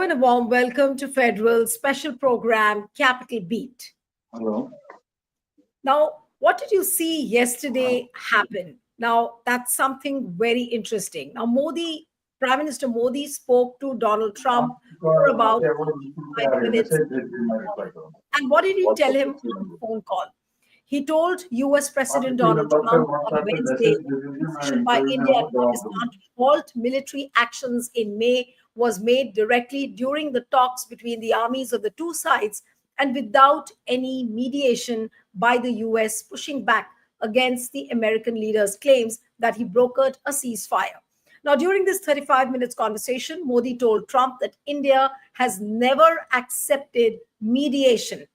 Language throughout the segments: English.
Hello and a warm welcome to Federal's special program, Capital Beat. Hello. Now, what did you see yesterday happen? Now, that's something very interesting. Now, Prime Minister Modi spoke to Donald Trump for about 5 minutes. And what did he tell him on the phone call? He told US President Donald Trump on Wednesday the decision by India and Pakistan to halt military actions in May was made directly during the talks between the armies of the two sides and without any mediation by the US pushing back against the American leader's claims that he brokered a ceasefire. Now, during this 35 minutes conversation, Modi told Trump that India has never accepted mediation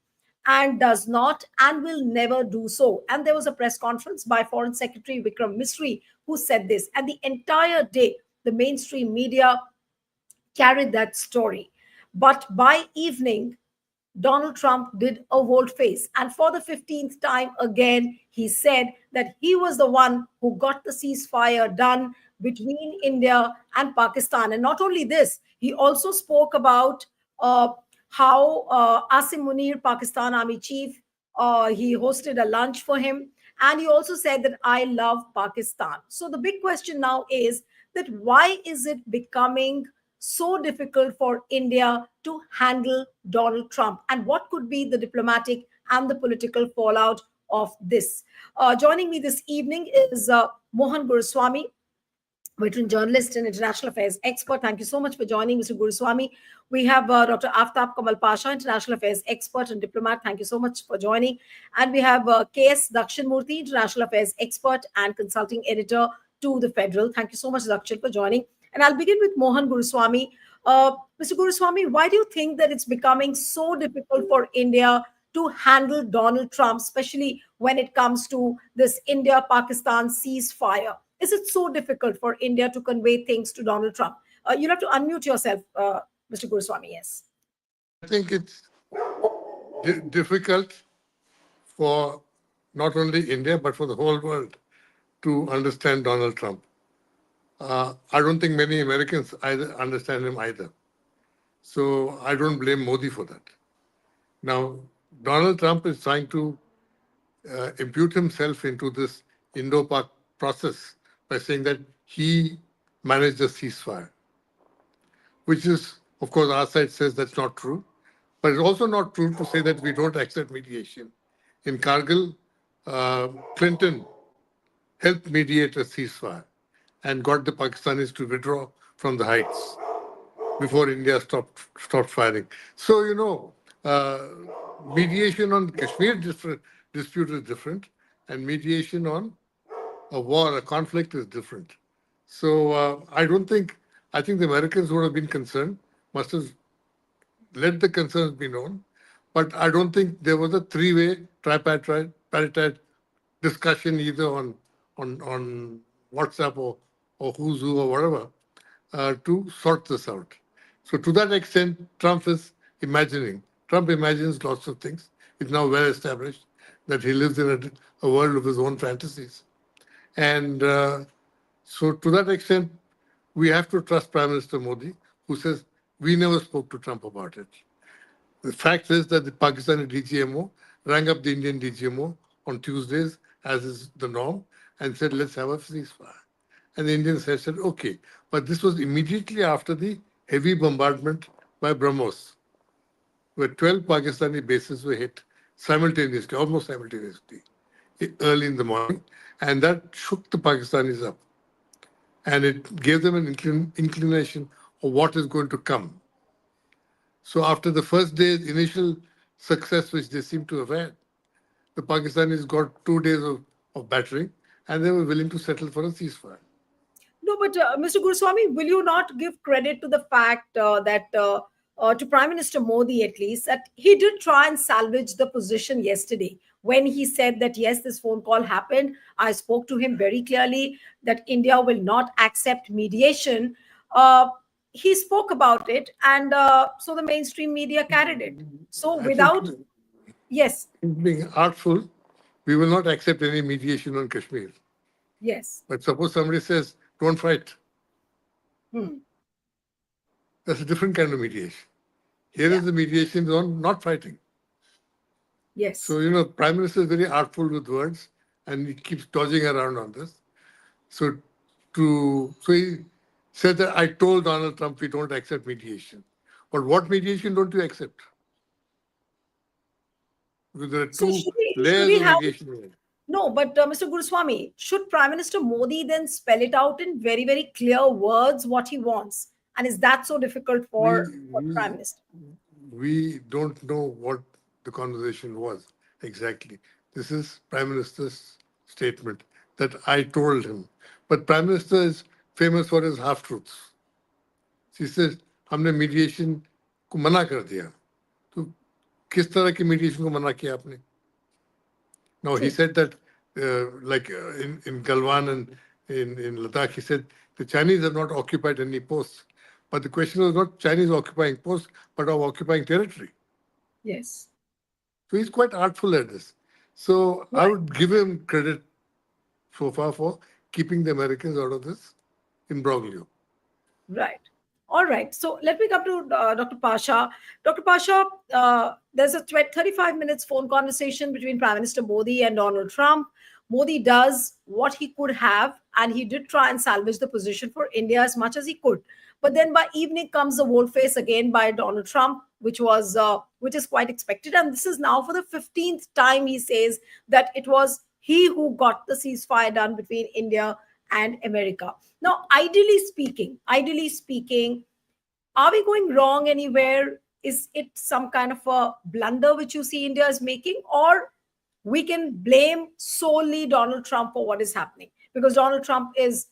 and does not and will never do so. And there was a press conference by Foreign Secretary Vikram Misri who said this. And the entire day, the mainstream media carried that story. But by evening, Donald Trump did a volte-face. And for the 15th time again, he said that he was the one who got the ceasefire done between India and Pakistan. And not only this, he also spoke about how Asim Munir, Pakistan Army Chief, he hosted a lunch for him. And he also said that I love Pakistan. So the big question now is that why is it becoming so difficult for India to handle Donald Trump? And what could be the diplomatic and the political fallout of this? Joining me this evening is Mohan Guruswamy, veteran journalist and international affairs expert. Thank you so much for joining, Mr. Guruswamy. We have Dr. Aftab Kamal Pasha, international affairs expert and diplomat. Thank you so much for joining. And we have K.S. Dakshinmurthy, international affairs expert and consulting editor to the Federal. Thank you so much, Dakshin, for joining. And I'll begin with Mohan Guruswamy. Mr. Guruswamy, why do you think that it's becoming so difficult for India to handle Donald Trump, especially when it comes to this India-Pakistan ceasefire? Is it so difficult for India to convey things to Donald Trump? You'll have to unmute yourself, Mr. Guruswamy, yes. I think it's difficult for not only India, but for the whole world to understand Donald Trump. I don't think many Americans either understand him either. So I don't blame Modi for that. Now, Donald Trump is trying to impute himself into this Indo-Pak process by saying that he managed the ceasefire, which is, of course, our side says that's not true. But it's also not true to say that we don't accept mediation. In Kargil, Clinton helped mediate a ceasefire and got the Pakistanis to withdraw from the heights before India stopped firing. So, mediation on Kashmir dispute is different, and mediation on a war, a conflict is different. So I think the Americans would have been concerned, must have let the concerns be known, but I don't think there was a three-way tripartite discussion either on WhatsApp or Who's Who or whatever to sort this out. So to that extent, Trump is imagining. Trump imagines lots of things. It's now well established that he lives in a world of his own fantasies. And so to that extent, we have to trust Prime Minister Modi, who says, we never spoke to Trump about it. The fact is that the Pakistani DGMO rang up the Indian DGMO on Tuesdays, as is the norm, and said, let's have a ceasefire. And the Indians had said, okay. But this was immediately after the heavy bombardment by BrahMos, where 12 Pakistani bases were hit simultaneously, almost simultaneously, early in the morning. And that shook the Pakistanis up. And it gave them an inclination of what is going to come. So after the first day's initial success, which they seem to have had, the Pakistanis got 2 days of battering, and they were willing to settle for a ceasefire. No, but Mr. Guruswamy, will you not give credit to the fact that to Prime Minister Modi, at least, that he did try and salvage the position yesterday when he said that, yes, this phone call happened. I spoke to him very clearly that India will not accept mediation. He spoke about it, and so the mainstream media carried it. So without, yes. Being artful, we will not accept any mediation on Kashmir. Yes. But suppose somebody says, don't fight. That's a different kind of mediation. Here Yeah. is the mediation on not fighting. Yes. So, Prime Minister is very artful with words and he keeps dodging around on this. So, so he said that I told Donald Trump we don't accept mediation. But what mediation don't you accept? Because there are So two should layers he of have mediation here. no? But Mr. Guruswamy, should Prime Minister Modi then spell it out in very very clear words what he wants? And is that so difficult for the Prime We, Minister? we don't know what the conversation was exactly. This is Prime Minister's statement that I told him. But Prime Minister is famous for his half truths. She says, हमने mediation को मना कर दिया तो किस तरह की mediation को मना किया आपने No, he True. said that in Galwan and in Ladakh, he said the Chinese have not occupied any posts. But the question was not Chinese occupying posts, but of occupying territory. Yes. So he's quite artful at this. So I Right. would give him credit so far for keeping the Americans out of this imbroglio. Right. All right. So let me come to Dr. Pasha. Dr. Pasha, there's a 35 minutes phone conversation between Prime Minister Modi and Donald Trump. Modi does what he could have, and he did try and salvage the position for India as much as he could. But then by evening comes the volte face again by Donald Trump, which is quite expected. And this is now for the 15th time he says that it was he who got the ceasefire done between India and America. Now, ideally speaking, are we going wrong anywhere? Is it some kind of a blunder which you see India is making, or we can blame solely Donald Trump for what is happening because Donald Trump is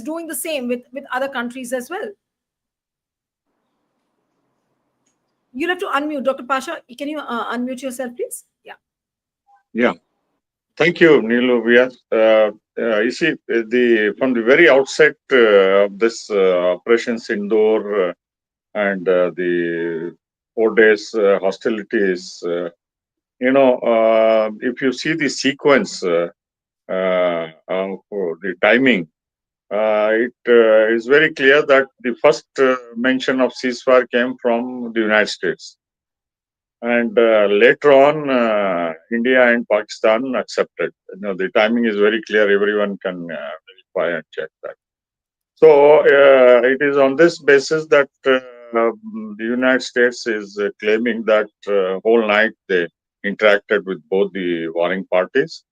doing the same with other countries as well? You'll have to unmute, Dr. Pasha. Can you unmute yourself, please? Yeah. Yeah, thank you, Neelu Vyas. You see, from the very outset of this Operation Sindoor and the 4 days hostilities, if you see the sequence of the timing, it is very clear that the first mention of ceasefire came from the United States. And later on, India and Pakistan accepted. The timing is very clear. Everyone can verify and check that. So it is on this basis that the United States is claiming that whole night they interacted with both the warring parties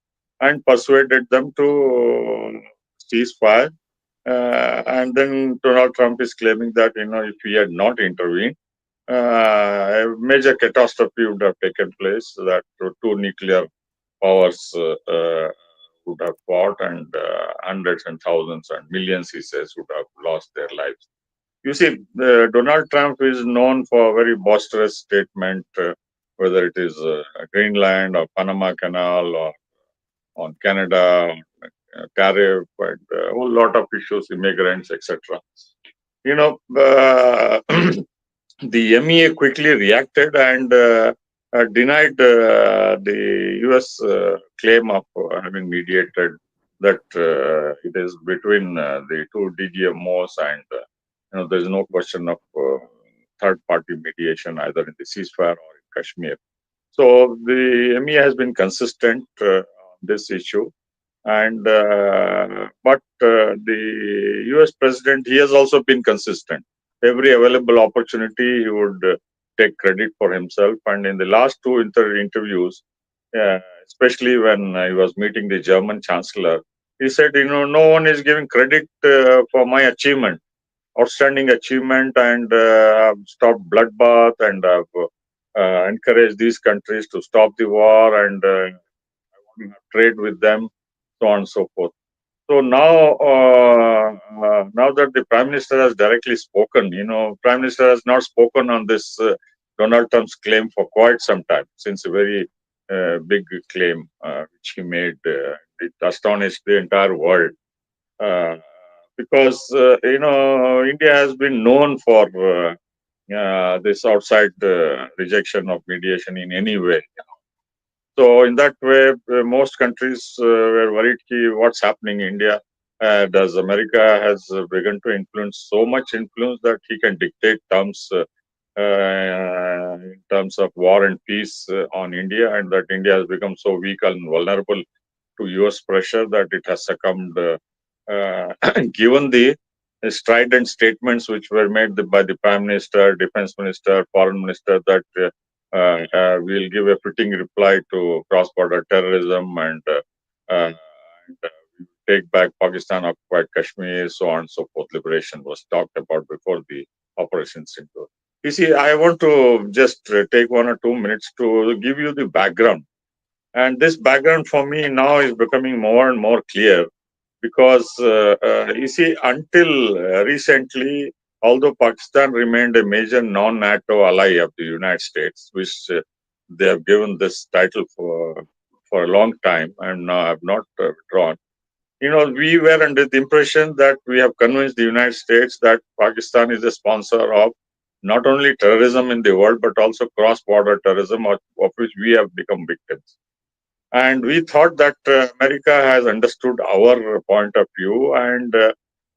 and persuaded them to cease fire. And then Donald Trump is claiming that if he had not intervened, a major catastrophe would have taken place, that two nuclear powers would have fought, and hundreds and thousands and millions, he says, would have lost their lives. You see, Donald Trump is known for a very boisterous statement, whether it is Greenland or Panama Canal or on Canada, tariff, and a whole lot of issues, immigrants, etc. The MEA quickly reacted and denied the US claim of having mediated, that it is between the two DGMOs, and there is no question of third party mediation either in the ceasefire or in Kashmir. So the MEA has been consistent on this issue. And but the US president, he has also been consistent. Every available opportunity, he would take credit for himself. And in the last two interviews, especially when he was meeting the German chancellor, he said, no one is giving credit for my achievement, outstanding achievement, and I've stopped bloodbath, and I've encouraged these countries to stop the war, and trade with them, so on and so forth. So now that the Prime Minister has directly spoken, Prime Minister has not spoken on this Donald Trump's claim for quite some time, since a very big claim which he made. It astonished the entire world. Because, India has been known for this outside rejection of mediation in any way. So in that way, most countries were worried what's happening in India. does America has begun to influence so much influence that he can dictate terms in terms of war and peace on India, and that India has become so weak and vulnerable to US pressure that it has succumbed, given the strident statements which were made by the Prime Minister, Defense Minister, Foreign Minister that we'll give a fitting reply to cross border terrorism and take back Pakistan occupied Kashmir, so on and so forth. Liberation was talked about before the Operation Sindoor. You see, I want to just take 1 or 2 minutes to give you the background. And this background for me now is becoming more and more clear because, you see, until recently, although Pakistan remained a major non-NATO ally of the United States, which they have given this title for a long time and now have not withdrawn, we were under the impression that we have convinced the United States that Pakistan is a sponsor of not only terrorism in the world, but also cross-border terrorism, of which we have become victims. And we thought that America has understood our point of view and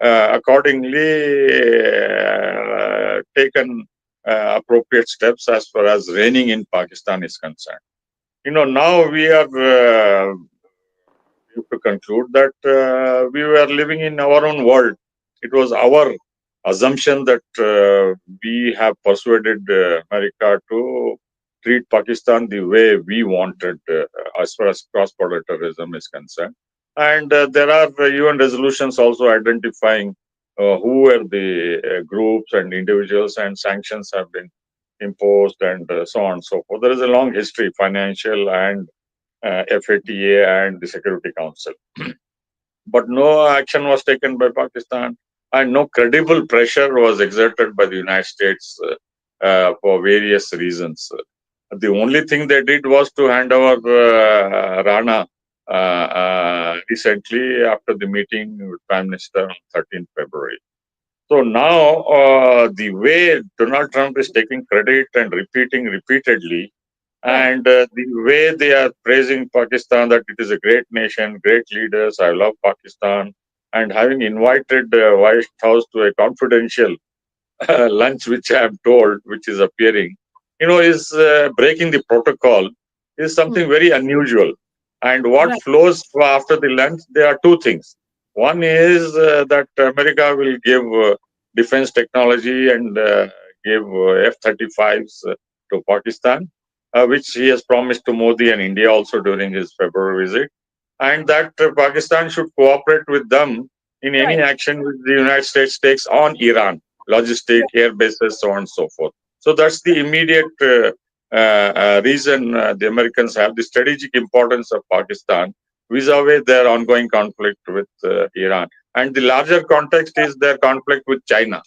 accordingly taken appropriate steps as far as reigning in Pakistan is concerned. Now we are to conclude that we were living in our own world. It was our assumption that we have persuaded America to treat Pakistan the way we wanted as far as cross-border terrorism is concerned. And there are UN resolutions also identifying who were the groups and individuals, and sanctions have been imposed and so on and so forth. There is a long history, financial and FATA and the Security Council. But no action was taken by Pakistan, and no credible pressure was exerted by the United States for various reasons. The only thing they did was to hand over Rana recently after the meeting with Prime Minister on 13th February. So now the way Donald Trump is taking credit and repeating repeatedly, and the way they are praising Pakistan, that it is a great nation, great leaders, I love Pakistan, and having invited White House to a confidential lunch, which I am told, which is appearing, is breaking the protocol, is something very unusual. And what Right. flows after the lunch, there are two things. One is that America will give defense technology and give F-35s to Pakistan, which he has promised to Modi and India also during his February visit, and that Pakistan should cooperate with them in any Right. action which the United States takes on Iran, logistic, air bases, so on and so forth. So that's the immediate reason the Americans have the strategic importance of Pakistan vis-a-vis their ongoing conflict with Iran. And the larger context is their conflict with China.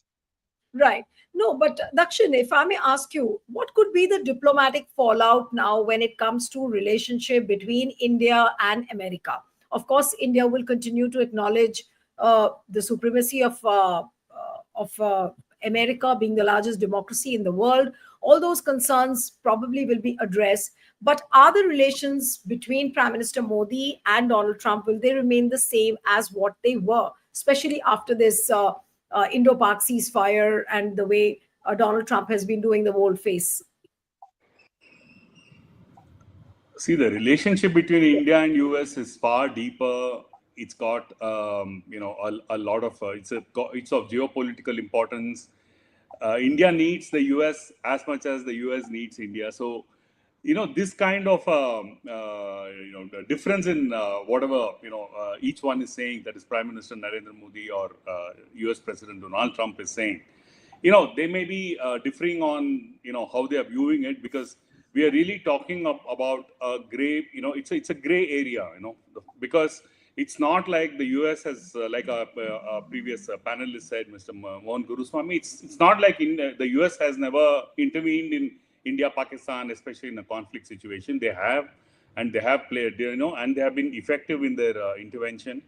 Right. No, but Dakshin, if I may ask you, what could be the diplomatic fallout now when it comes to relationship between India and America? Of course, India will continue to acknowledge the supremacy of America being the largest democracy in the world. All those concerns probably will be addressed. But are the relations between Prime Minister Modi and Donald Trump, will they remain the same as what they were, especially after this Indo-Pak ceasefire and the way Donald Trump has been doing the whole face? See, the relationship between India and US is far deeper. It's got a lot of it's of geopolitical importance. India needs the US as much as the US needs India. So, this kind of the difference in whatever each one is saying, that is Prime Minister Narendra Modi or US President Donald Trump is saying, they may be differing on how they are viewing it, because we are really talking about a gray, it's a gray area, because it's not like the US has, like our previous panelist said, Mr. Mohan Guruswamy, it's not like the US has never intervened in India, Pakistan, especially in a conflict situation. They have, and they have played, and they have been effective in their intervention.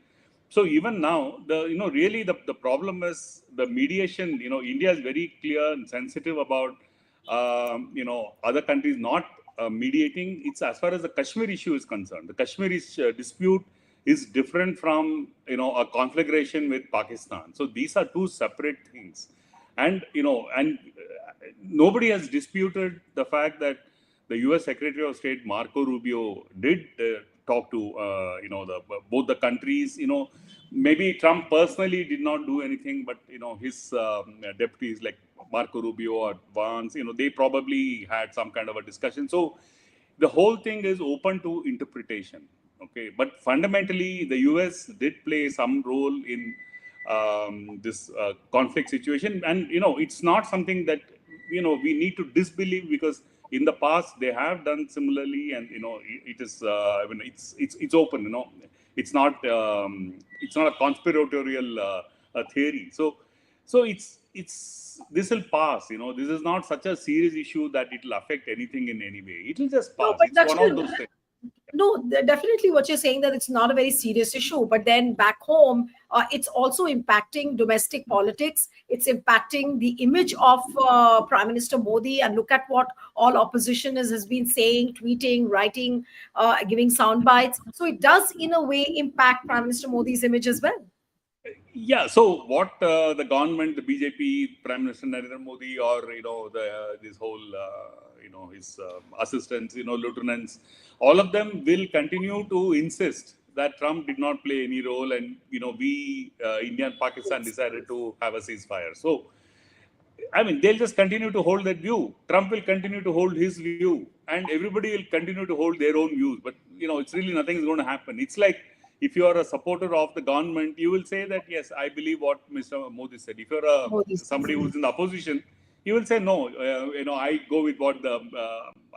So even now, really the problem is the mediation. India is very clear and sensitive about other countries not mediating. It's as far as the Kashmir issue is concerned. The Kashmir dispute is different from a conflagration with Pakistan. So these are two separate things, and nobody has disputed the fact that the U.S. Secretary of State Marco Rubio did talk to both the countries. Maybe Trump personally did not do anything, but his deputies like Marco Rubio or Vance, they probably had some kind of a discussion. So the whole thing is open to interpretation. Okay, but fundamentally, the US did play some role in this conflict situation, and it's not something that we need to disbelieve, because in the past they have done similarly, and it is it's open. It's not a conspiratorial theory. So it's this will pass. This is not such a serious issue that it will affect anything in any way. It will just No, pass. but It's one of those things. no, definitely what you're saying, that it's not a very serious issue. But then back home, it's also impacting domestic politics. It's impacting the image of Prime Minister Modi. And look at what all opposition has been saying, tweeting, writing, giving sound bites. So it does, in a way, impact Prime Minister Modi's image as well. Yeah. So what the government, the BJP, Prime Minister Narendra Modi, or this whole his assistants, lieutenants, all of them will continue to insist that Trump did not play any role, and we India and Pakistan decided to have a ceasefire. So I mean, they'll just continue to hold that view. Trump will continue to hold his view, and everybody will continue to hold their own views. But it's really nothing is going to happen. It's like, if you are a supporter of the government, you will say that yes, I believe what Mr. Modi said. If you're somebody who's in the opposition, you will say no. I go with what the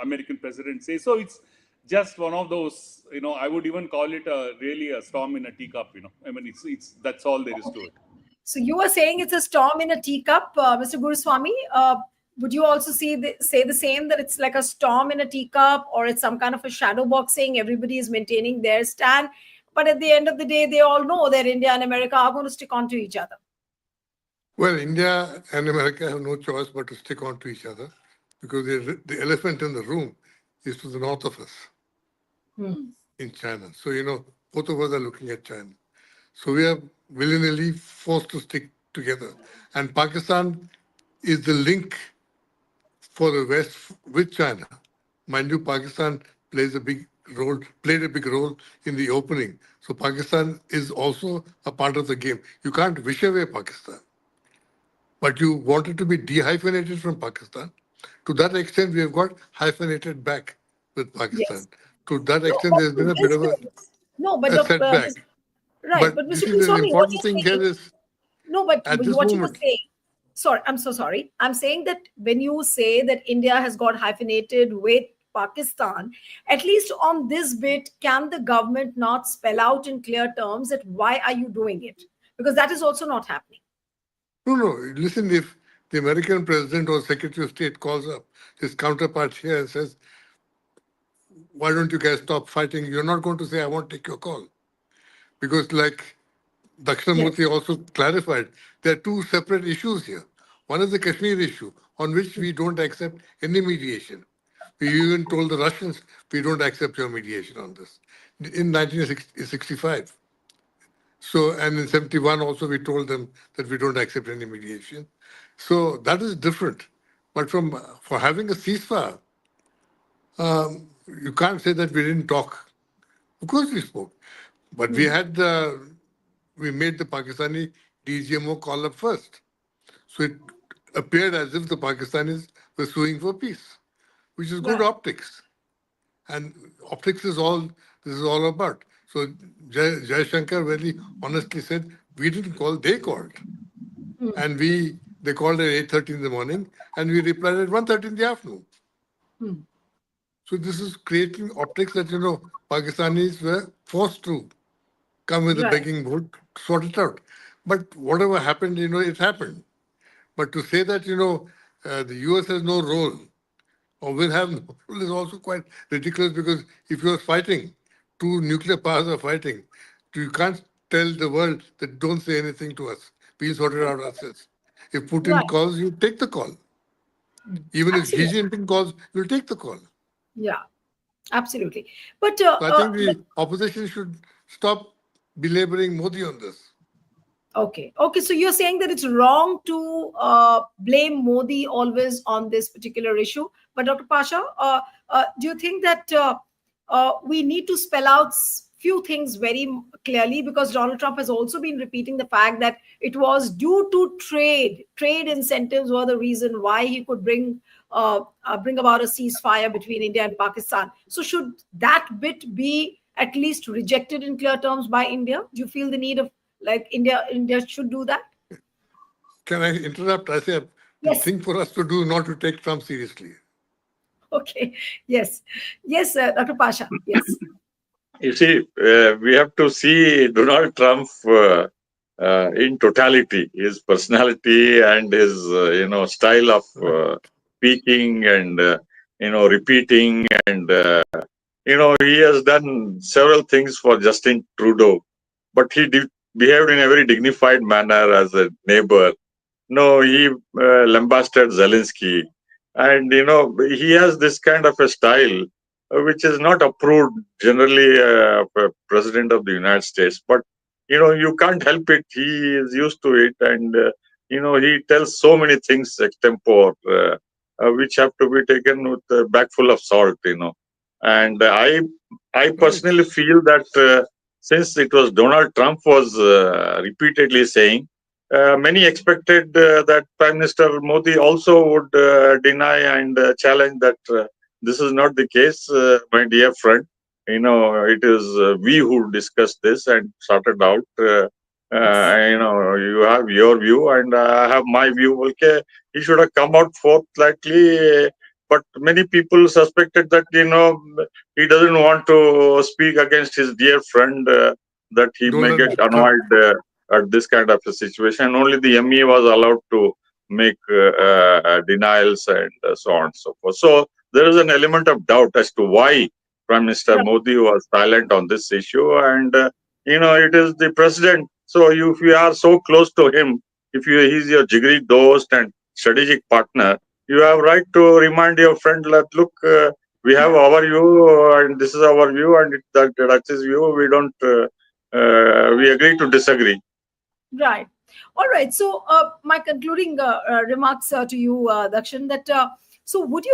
American president says. So it's just one of those. I would even call it really a storm in a teacup. I mean, it's that's all there is to it. So you are saying it's a storm in a teacup, Mr. Guruswamy. Would you also say the same, that it's like a storm in a teacup, or it's some kind of a shadow boxing? Everybody is maintaining their stand, but at the end of the day, they all know that India and America are going to stick on to each other. Well, India and America have no choice but to stick on to each other, because the elephant in the room is to the north of us in China. So, both of us are looking at China. So we are willy-nilly forced to stick together. And Pakistan is the link for the West with China. Mind you, Pakistan played a big role in the opening. So Pakistan is also a part of the game. You can't wish away Pakistan. But you wanted to be dehyphenated from Pakistan. To that extent, we have got hyphenated back with Pakistan. Yes. To that extent, there's been a bit of a setback. Right, but this Mr. is an Goswami, important thing here is, no, but at this what you were moment, saying. Sorry, I'm so sorry. I'm saying that when you say that India has got hyphenated with Pakistan, at least on this bit, can the government not spell out in clear terms that why are you doing it? Because that is also not happening. No. Listen, if the American president or Secretary of State calls up his counterpart here and says, why don't you guys stop fighting? You're not going to say, I won't take your call. Because like Dakshinamurthy also clarified, there are two separate issues here. One is the Kashmir issue, on which we don't accept any mediation. We even told the Russians, we don't accept your mediation on this. In 1965. So, and in 71 also, we told them that we don't accept any mediation. So that is different. But for having a ceasefire, you can't say that we didn't talk. Of course we spoke. But we made the Pakistani DGMO call up first. So it appeared as if the Pakistanis were suing for peace, which is good optics. And optics is all this is all about. So Jai Shankar very honestly said, we didn't call, they called. And they called at 8:30 in the morning, and we replied at 1:30 in the afternoon. So this is creating optics that, Pakistanis were forced to come with a begging bowl to sort it out. But whatever happened, it happened. But to say that, the US has no role or will have no role is also quite ridiculous, because if you're fighting, two nuclear powers are fighting, you can't tell the world that don't say anything to us. We'll sort it out ourselves. If Putin calls, you take the call. Even if Xi Jinping calls, you'll take the call. Yeah, absolutely. But So I think the opposition should stop belaboring Modi on this. Okay. Okay. So you're saying that it's wrong to blame Modi always on this particular issue. But Dr. Pasha, do you think that we need to spell out few things very clearly, because Donald Trump has also been repeating the fact that it was due to trade incentives were the reason why he could bring about a ceasefire between India and Pakistan. So should that bit be at least rejected in clear terms by India? Do you feel the need of, like, India should do that? Can I interrupt? I say the Yes. thing for us to do not to take Trump seriously. Okay. Yes. Yes, Dr. Pasha. Yes. You see, we have to see Donald Trump in totality, his personality and his style of speaking and repeating, and he has done several things for Justin Trudeau, but he behaved in a very dignified manner as a neighbor. No, he lambasted Zelensky, and he has this kind of a style which is not approved generally of a president of the United States. But you can't help it. He is used to it, and he tells so many things extempore, which have to be taken with a bag full of salt. And I Right. personally feel that since it was Donald Trump was repeatedly saying. Many expected that Prime Minister Modi also would deny and challenge that this is not the case, my dear friend. It is we who discussed this and started out. Yes. You have your view and I have my view. Okay, he should have come out forthrightly. But many people suspected that he doesn't want to speak against his dear friend. That he may get Donald Trump. annoyed at this kind of a situation. Only the ME was allowed to make denials and so on and so forth. So there is an element of doubt as to why Prime Minister Right. Modi was silent on this issue. And, it is the president. So if you are so close to him, if he's your jigri dost and strategic partner, you have right to remind your friend that, look, we have Yeah. our view and this is our view, and that's his view. We don't, we agree to disagree. Right. All right. So, my concluding remarks to you, Dakshin, that so would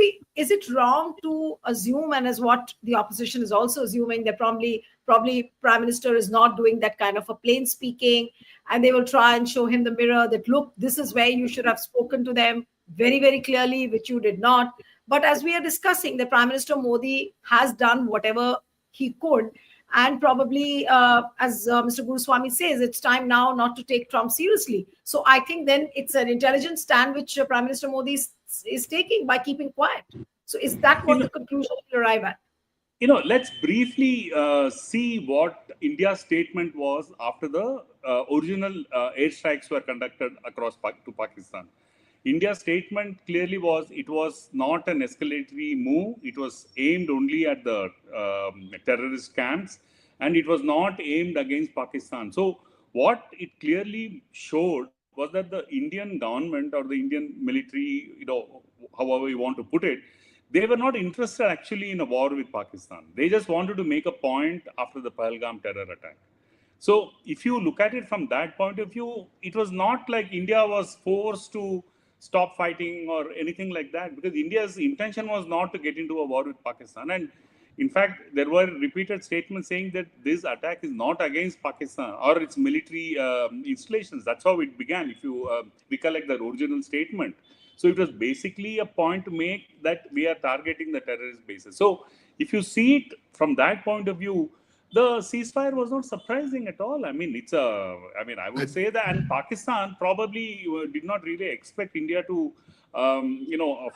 we? Is it wrong to assume, and as what the opposition is also assuming, that probably Prime Minister is not doing that kind of a plain speaking, and they will try and show him the mirror that, look, this is where you should have spoken to them very, very clearly, which you did not. But as we are discussing, the Prime Minister Modi has done whatever he could. And probably, as Mr. Guruswamy says, it's time now not to take Trump seriously. So I think then it's an intelligent stand which Prime Minister Modi is taking by keeping quiet. So is that You what know, the conclusion will arrive at? let's briefly see what India's statement was after the original airstrikes were conducted across to Pakistan. India's statement clearly was it was not an escalatory move. It was aimed only at the terrorist camps, and it was not aimed against Pakistan. So what it clearly showed was that the Indian government or the Indian military, however you want to put it, they were not interested actually in a war with Pakistan. They just wanted to make a point after the Pahalgam terror attack. So if you look at it from that point of view, it was not like India was forced to stop fighting or anything like that, because India's intention was not to get into a war with Pakistan. And in fact, there were repeated statements saying that this attack is not against Pakistan or its military installations. That's how it began, if you recollect the original statement. So it was basically a point to make that we are targeting the terrorist bases. So if you see it from that point of view, the ceasefire was not surprising at all. I mean, I would say that, and Pakistan probably did not really expect India to,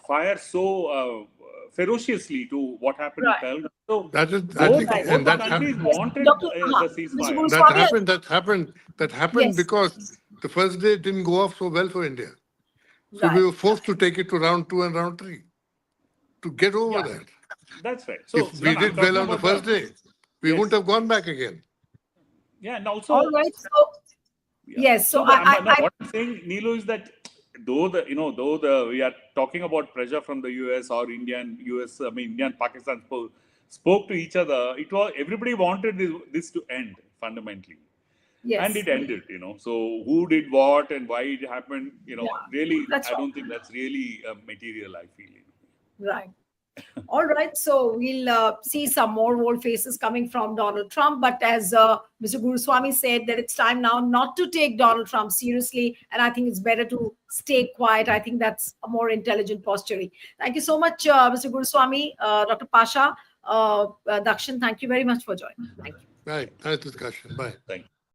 fire so ferociously to what happened in Right. Pahalgam. So That is, I All think, right. both and the that countries happened. Yes, wanted Dr. the Mr. ceasefire. That Guruswamy. happened. That happened Yes. because the first day didn't go off so well for India. So we Right. were forced to take it to round 2 and round 3 to get over Yeah. that. That's right. So, If no, we no, I'm did well talking on the about first the, day, we wouldn't yes. have gone back again. Yeah, and All also, right. So yeah. yes. So So what I'm saying, Neelu, is that though we are talking about pressure from the US or India and Pakistan spoke to each other, it was everybody wanted this to end fundamentally. Yes. And it ended, So who did what and why it happened, really, that's I right. don't think that's really material, I feel. Right. All right. So we'll see some more old faces coming from Donald Trump. But as Mr. Guruswamy said, that it's time now not to take Donald Trump seriously. And I think it's better to stay quiet. I think that's a more intelligent posturing. Thank you so much, Mr. Guruswamy, Dr. Pasha, Dakshin. Thank you very much for joining. Thank you. Right. Nice discussion. Bye. Thank you.